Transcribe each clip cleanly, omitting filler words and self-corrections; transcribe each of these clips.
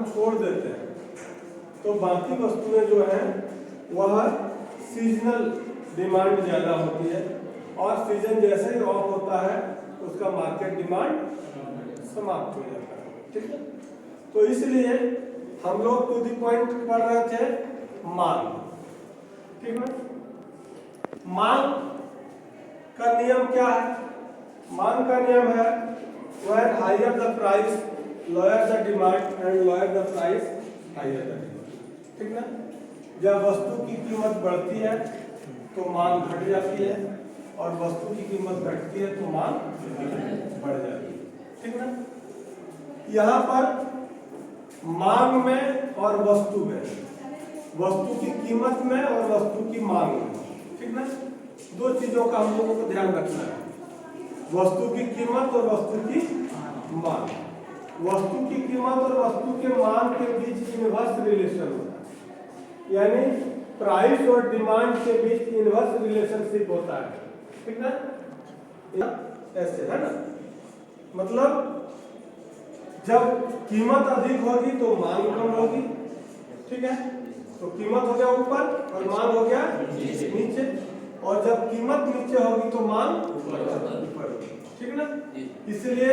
हम छोड़ देते हैं तो बाकी वस्तुएं जो हैं वह सीजनल डिमांड ज़्यादा होती है, और सीजन जैसे ही ऑफ होता है उसका मार्केट डिमांड समाप्त हो जाता है। ठीक है, तो इसलिए हम लोग टू द पॉइंट पढ़ रहे थे मांग। ठीक है, मांग का नियम क्या है? मांग का नियम है when higher the price, lower the demand and lower the price, higher the demand। ठीक ना, जब वस्तु की कीमत बढ़ती है तो मांग घट जाती है, और वस्तु की कीमत घटती है तो मांग बढ़ जाती है। ठीक ना, यहाँ पर मांग में और वस्तु में, वस्तु की कीमत में और वस्तु की मांग में, ठीक ना, दो चीजों का हम लोगों को ध्यान रखना है, वस्तु की कीमत और वस्तु की मांग। वस्तु की कीमत और वस्तु के मांग के बीच इनवर्स रिलेशन होता है, यानी प्राइस और डिमांड के बीच इनवर्स रिलेशनशिप होता है। ठीक ना, ऐसे है ना, मतलब जब कीमत अधिक होगी तो मांग कम होगी। ठीक है, तो कीमत हो गया ऊपर और मांग हो गया नीचे, और जब कीमत नीचे होगी तो मांग ऊपर। ठीक ना, इसलिए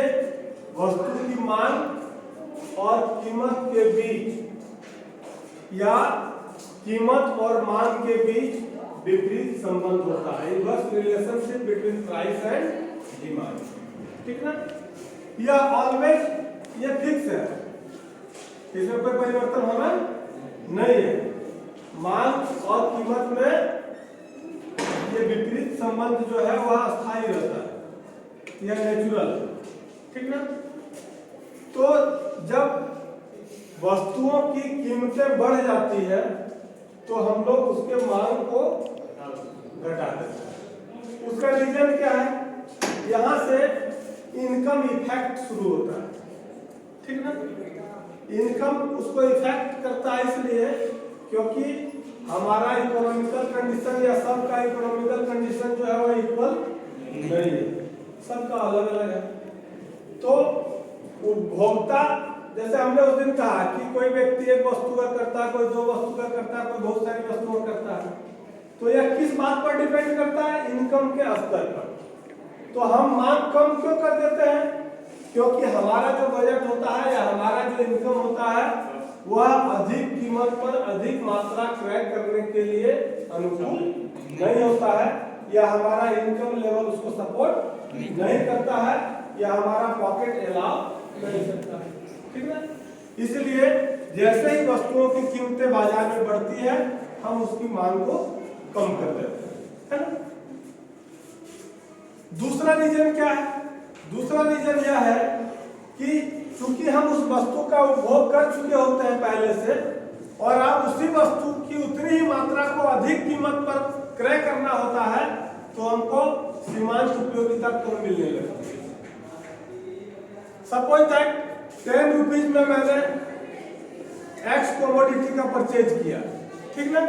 वस्तु की मांग और कीमत के बीच या कीमत और मांग के बीच विपरीत संबंध होता है, inverse relationship between price and demand. ठीक ना, यह ऑलवेज ये फिक्स है, इसमें कोई परिवर्तन होना नहीं है। मांग और कीमत में ये विपरीत संबंध जो है वह अस्थायी रहता है, यह नेचुरल। ठीक ना, तो जब वस्तुओं की कीमतें बढ़ जाती है तो हम लोग उसके मांग को घटा देते हैं। उसका रीजन क्या है? यहाँ से इनकम इफेक्ट शुरू होता है। ठीक ना, इनकम उसको इफेक्ट करता है इसलिए क्योंकि हमारा इकोनॉमिकल कंडीशन या सबका इकोनॉमिकल कंडीशन जो है वो इक्वल नहीं है, सबका अलग अलग है। तो उपभोक्ता, जैसे हमने उस दिन कहा कि कोई व्यक्ति एक वस्तु का करता है, कोई दो वस्तु का करता है, कोई बहुत सारी वस्तुओं का करता है, तो यह किस बात पर डिपेंड करता है? इनकम के स्तर पर। तो हम मांग कम क्यों कर देते हैं? क्योंकि हमारा जो बजट होता है या हमारा जो इनकम होता है वह अधिक कीमत पर अधिक मात्रा क्रय करने के लिए अनुकूल नहीं होता है, या हमारा इनकम लेवल उसको सपोर्ट नहीं करता है, या हमारा पॉकेट अलाउ नहीं करता है। ठीक है, इसलिए जैसे ही वस्तुओं की कीमतें बाजार में बढ़ती है हम उसकी मांग को कम कर देते हैं, है ना। दूसरा रीजन क्या है? दूसरा रीजन यह है कि चूंकि हम उस वस्तु का उपभोग कर चुके होते हैं पहले से, और अब उसी वस्तु की उतनी ही मात्रा को अधिक कीमत पर क्रय करना होता है, तो हमको सीमांत उपयोगिता कम मिलने लगती है। सपोज दैट 10 रुपीज में मैंने एक्स कमोडिटी का परचेज किया। ठीक ना,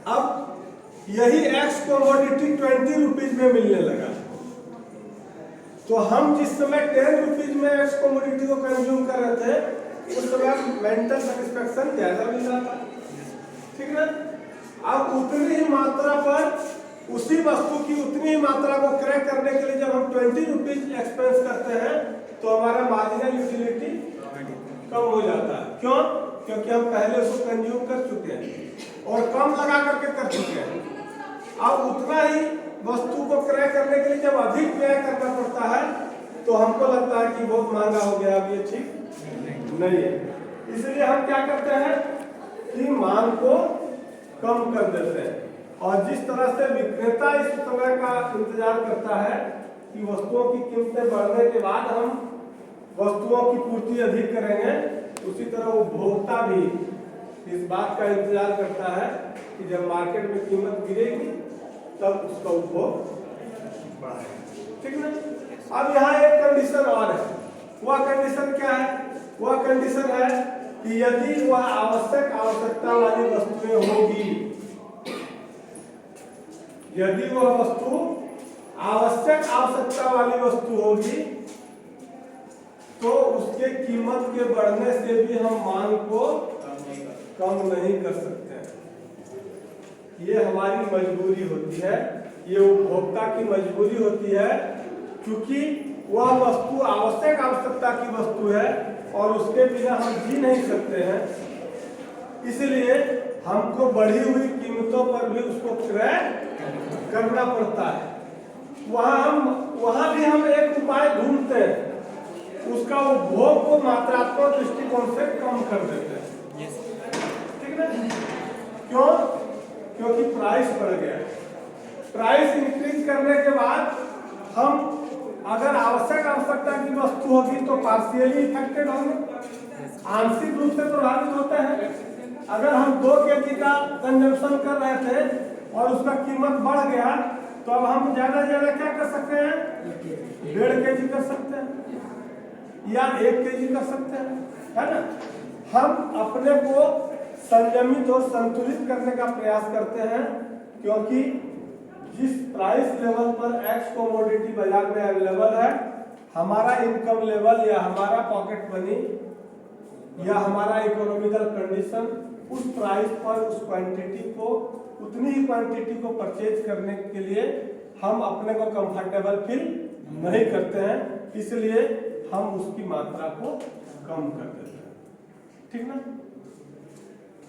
अब यही एक्स कमोडिटी 20 रुपीज में मिलने लगा, तो हम जिस समय 10 रुपीज में एक्स कमोडिटी को कंज्यूम कर रहे थे उस समय मेंटल सेटिस्फेक्शन ज्यादा मिल रहा था। ठीक ना, अब उतनी ही मात्रा पर उसी वस्तु की उतनी ही मात्रा को क्रय करने के लिए जब हम 20 रुपीज एक्सपेंस करते हैं तो हमारा मार्जिनल यूटिलिटी कम हो जाता है। क्यों? क्योंकि हम पहले उसको कंज्यूम कर चुके हैं और कम लगा करके कर चुके हैं। अब उतना ही वस्तु को क्रय करने के लिए जब अधिक व्यय करना पड़ता है तो हमको लगता है कि बहुत महंगा हो गया, अब ये ठीक नहीं है। इसलिए हम क्या करते हैं कि मांग को कम कर देते हैं, और जिस तरह से विक्रेता इस समय का इंतजार करता है कि वस्तुओं की कीमतें बढ़ने के बाद हम वस्तुओं की पूर्ति अधिक करेंगे, उसी तरह उपभोक्ता भी इस बात का इंतजार करता है कि जब मार्केट में कीमत गिरेगी तब उसका उपभोग बढ़ाएगा। ठीक ना, अब यहाँ एक कंडीशन और है। वह कंडीशन क्या है? वह कंडीशन है कि यदि वह आवश्यकता वाली वस्तुएं होगी, यदि वह वस्तु आवश्यकता वाली वस्तु होगी तो उसके कीमत के बढ़ने से भी हम मांग को कम नहीं कर सकते हैं। ये हमारी मजबूरी होती है, ये उपभोक्ता की मजबूरी होती है, क्योंकि वह वस्तु आवश्यकता की वस्तु है और उसके बिना हम जी नहीं सकते हैं। इसलिए हमको बढ़ी हुई कीमतों पर भी उसको क्रय करना पड़ता है। वहां भी हम एक उपाय ढूंढते हैं, उसका उपभोग को मात्रात्मक दृष्टिकोण से कम कर देते हैं। ठीक है? क्यों? क्योंकि प्राइस बढ़ गया। प्राइस इंक्रीज करने के बाद हम अगर आवश्यकता की वस्तु होगी तो पार्शियली इफेक्टेड होंगे, आंशिक रूप से प्रभावित होते हैं। अगर हम 2 kg का कंजम्पशन कर रहे थे और उसका कीमत बढ़ गया तो अब हम ज्यादा क्या कर सकते हैं? 1.5 kg कर सकते हैं या 1 kg कर सकते हैं, है ना? हम अपने को संयमित और संतुलित करने का प्रयास करते हैं, क्योंकि जिस प्राइस लेवल पर एक्स कमोडिटी बाजार में अवेलेबल है, हमारा इनकम लेवल या हमारा पॉकेट मनी या हमारा इकोनॉमिकल कंडीशन उस प्राइस पर उस क्वांटिटी को, उतनी ही क्वांटिटी को परचेज करने के लिए हम अपने को कंफर्टेबल फील नहीं करते हैं, इसलिए हम उसकी मात्रा को कम कर देते हैं। ठीक ना?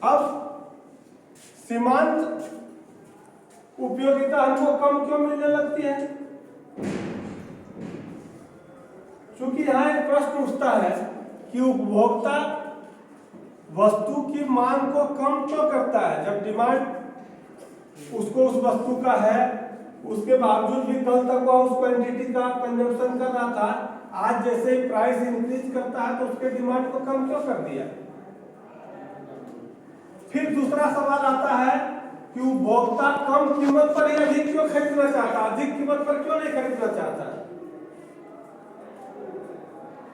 अब सीमांत उपयोगिता हमको कम क्यों मिलने लगती है? क्योंकि यहाँ एक प्रश्न उठता है कि उपभोक्ता वस्तु की मांग को कम क्यों करता है, जब डिमांड उसको उस वस्तु का है, उसके बावजूद भी कल तक वह उस क्वांटिटी का कंजम्पशन कर रहा था, आज जैसे ही प्राइस इंक्रीज करता है तो उसके डिमांड को कम क्यों कर दिया? फिर दूसरा सवाल आता है कि उपभोक्ता कम कीमत पर ही अधिक क्यों खरीदना चाहता, अधिक कीमत पर क्यों नहीं खरीदना चाहता?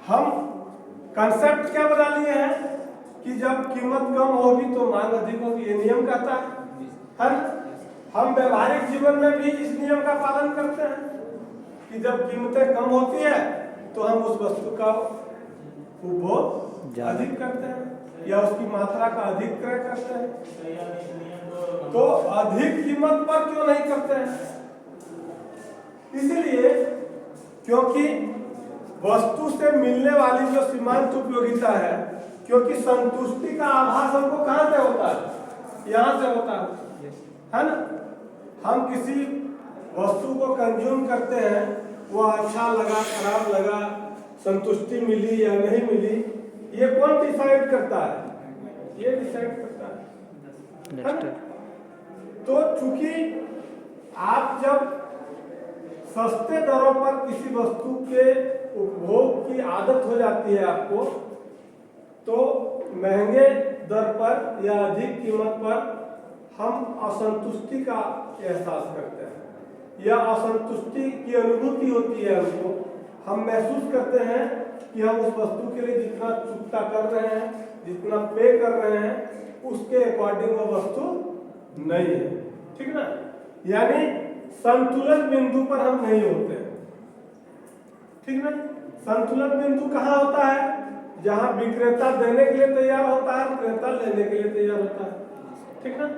हम कंसेप्ट क्या बना लिए हैं कि जब कीमत कम होगी तो मांग अधिक होगी, ये नियम कहता है। हम व्यवहारिक जीवन में भी इस नियम का पालन करते हैं कि जब कीमतें कम होती है तो हम उस वस्तु का उपभोग अधिक करते हैं या उसकी मात्रा का अधिक क्रय करते हैं। तो अधिक कीमत पर क्यों नहीं करते हैं? इसलिए क्योंकि वस्तु से मिलने वाली जो सीमांत उपयोगिता है, क्योंकि संतुष्टि का आभास हमको कहाँ से होता है? यहाँ से होता है ना? हम किसी वस्तु को कंज्यूम करते हैं, वो अच्छा लगा, खराब लगा, संतुष्टि मिली या नहीं मिली, ये कौन डिसाइड करता है? ये डिसाइड करता है ना? तो चूंकि आप जब सस्ते दरों पर किसी वस्तु के उपभोग की आदत हो जाती है आपको, तो महंगे दर पर या अधिक कीमत पर हम असंतुष्टि का एहसास करते हैं या असंतुष्टि की अनुभूति होती है हमको। हम महसूस करते हैं कि हम उस वस्तु के लिए जितना चुकता कर रहे हैं, जितना पे कर रहे हैं, उसके अकॉर्डिंग वो वस्तु नहीं है। ठीक ना? यानी संतुलन बिंदु पर हम नहीं होते। ठीक ना? संतुलन बिंदु कहाँ होता है? जहां विक्रेता देने के लिए तैयार होता है, क्रेता लेने के लिए तैयार होता है। ठीक ना?